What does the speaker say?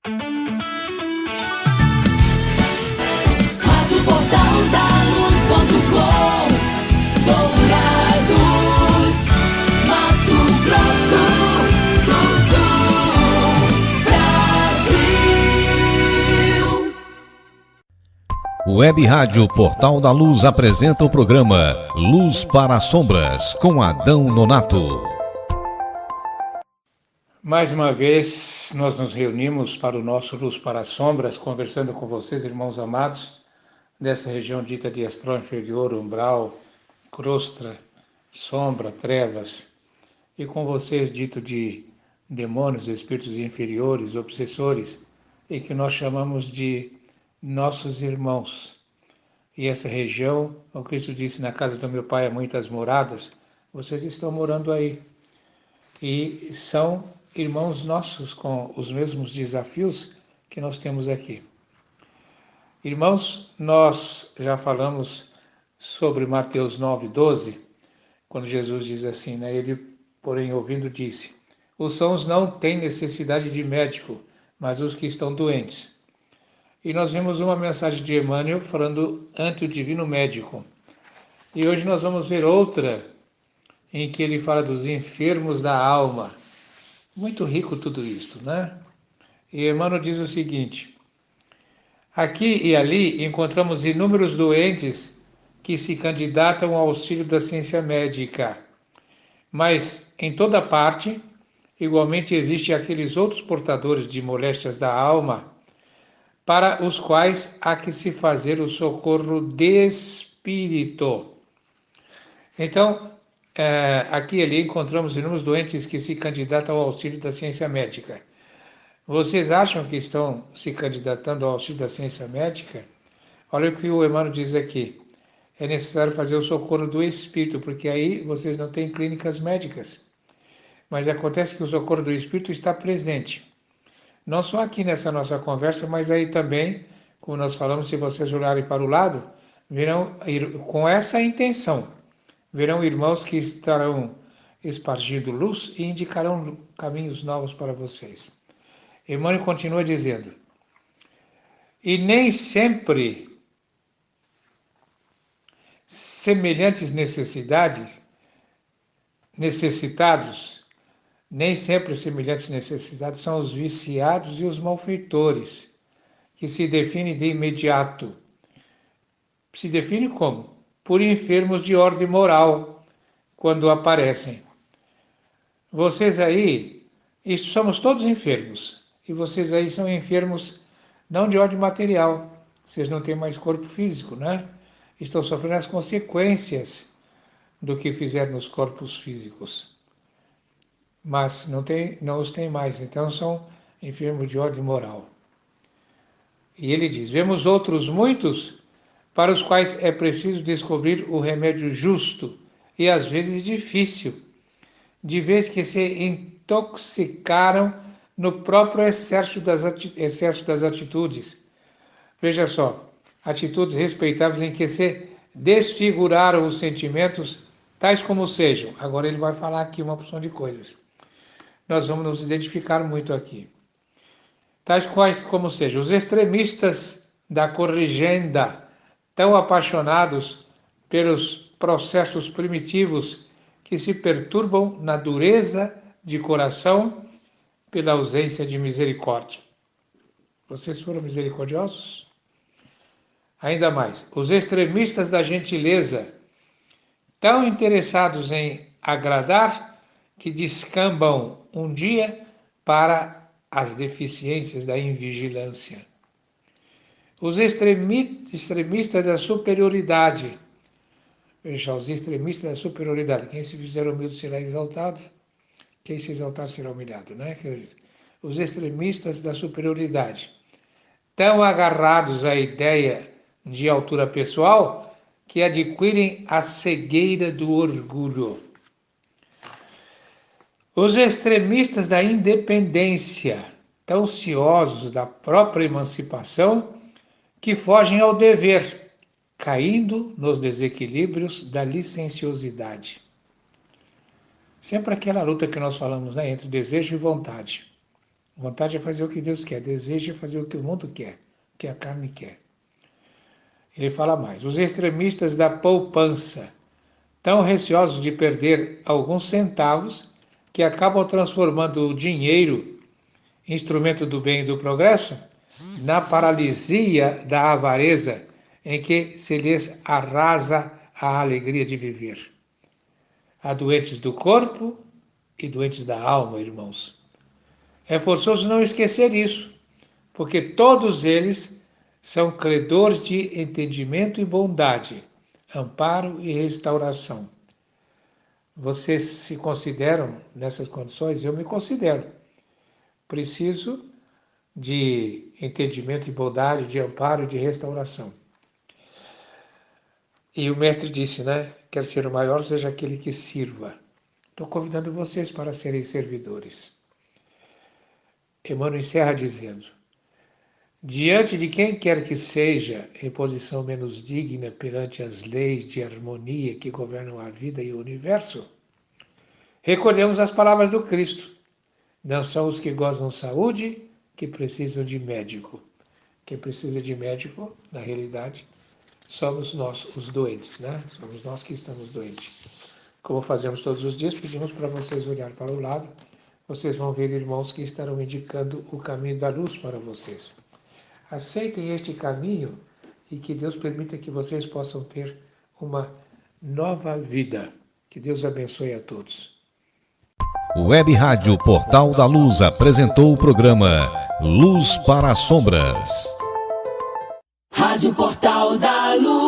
Rádio Portal da Luz.com, Dourados, Mato Grosso do Sul, Brasil. Web Rádio Portal da Luz apresenta o programa Luz para as Sombras, com Adão Nonato. Mais uma vez, nós nos reunimos para o nosso Luz para as Sombras, conversando com vocês, irmãos amados, dessa região dita de astral inferior, umbral, crosta, sombra, trevas, e com vocês dito de demônios, espíritos inferiores, obsessores, e que nós chamamos de nossos irmãos. E essa região, o Cristo disse, na casa do meu Pai há muitas moradas, vocês estão morando aí. E são irmãos nossos com os mesmos desafios que nós temos aqui. Irmãos, nós já falamos sobre Mateus 9:12, quando Jesus diz assim, né? Ele, porém, ouvindo, disse, os sãos não têm necessidade de médico, mas os que estão doentes. E nós vimos uma mensagem de Emmanuel falando ante o divino médico. E hoje nós vamos ver outra em que ele fala dos enfermos da alma. Muito rico tudo isso, né? E Emmanuel diz o seguinte, aqui e ali encontramos inúmeros doentes que se candidatam ao auxílio da ciência médica, mas em toda parte, igualmente existem aqueles outros portadores de moléstias da alma, para os quais há que se fazer o socorro de espírito. Então, aqui e ali encontramos inúmeros doentes que se candidatam ao auxílio da ciência médica. Vocês acham que estão se candidatando ao auxílio da ciência médica? Olha o que o Emmanuel diz aqui. É necessário fazer o socorro do espírito, porque aí vocês não têm clínicas médicas. Mas acontece que o socorro do espírito está presente. Não só aqui nessa nossa conversa, mas aí também, como nós falamos, se vocês olharem para o lado, verão com essa intenção. Verão irmãos que estarão espargindo luz e indicarão caminhos novos para vocês. Emmanuel continua dizendo, e nem sempre semelhantes necessitados, nem sempre semelhantes necessidades são os viciados e os malfeitores, que se definem de imediato. Se define como? Por enfermos de ordem moral, quando aparecem. Vocês aí, somos todos enfermos, e vocês aí são enfermos não de ordem material, vocês não têm mais corpo físico, né? Estão sofrendo as consequências do que fizeram nos corpos físicos. Mas não os tem mais, então são enfermos de ordem moral. E ele diz, vemos outros muitos para os quais é preciso descobrir o remédio justo e às vezes difícil, de vez que se intoxicaram no próprio excesso das atitudes. Veja só, atitudes respeitáveis em que se desfiguraram os sentimentos, tais como sejam. Agora ele vai falar aqui uma porção de coisas. Nós vamos nos identificar muito aqui. Tais quais como sejam, os extremistas da corrigenda, tão apaixonados pelos processos primitivos que se perturbam na dureza de coração pela ausência de misericórdia. Vocês foram misericordiosos? Ainda mais, os extremistas da gentileza, tão interessados em agradar que descambam um dia para as deficiências da invigilância. Os extremistas da superioridade. Veja, os extremistas da superioridade. Quem se fizer humilde será exaltado. Quem se exaltar será humilhado, né? Os extremistas da superioridade. Tão agarrados à ideia de altura pessoal que adquirem a cegueira do orgulho. Os extremistas da independência, tão ciosos da própria emancipação, que fogem ao dever, caindo nos desequilíbrios da licenciosidade. Sempre aquela luta que nós falamos, né, entre desejo e vontade. Vontade é fazer o que Deus quer, desejo é fazer o que o mundo quer, o que a carne quer. Ele fala mais. Os extremistas da poupança, tão receosos de perder alguns centavos, que acabam transformando o dinheiro, instrumento do bem e do progresso, na paralisia da avareza, em que se lhes arrasa a alegria de viver. Há doentes do corpo e doentes da alma, irmãos. É forçoso não esquecer isso, porque todos eles são credores de entendimento e bondade, amparo e restauração. Vocês se consideram nessas condições? Eu me considero. Preciso de entendimento e bondade, de amparo e de restauração. E o mestre disse, né? Quer ser o maior, seja aquele que sirva. Estou convidando vocês para serem servidores. Emmanuel encerra dizendo: diante de quem quer que seja em posição menos digna perante as leis de harmonia que governam a vida e o universo, recolhemos as palavras do Cristo. Não são os que gozam saúde que precisam de médico. Quem precisa de médico, na realidade, somos nós, os doentes, né? Somos nós que estamos doentes. Como fazemos todos os dias, pedimos para vocês olhar para o lado. Vocês vão ver irmãos que estarão indicando o caminho da luz para vocês. Aceitem este caminho e que Deus permita que vocês possam ter uma nova vida. Que Deus abençoe a todos. Web Rádio Portal da Luz apresentou o programa Luz para as Sombras. Rádio Portal da Luz.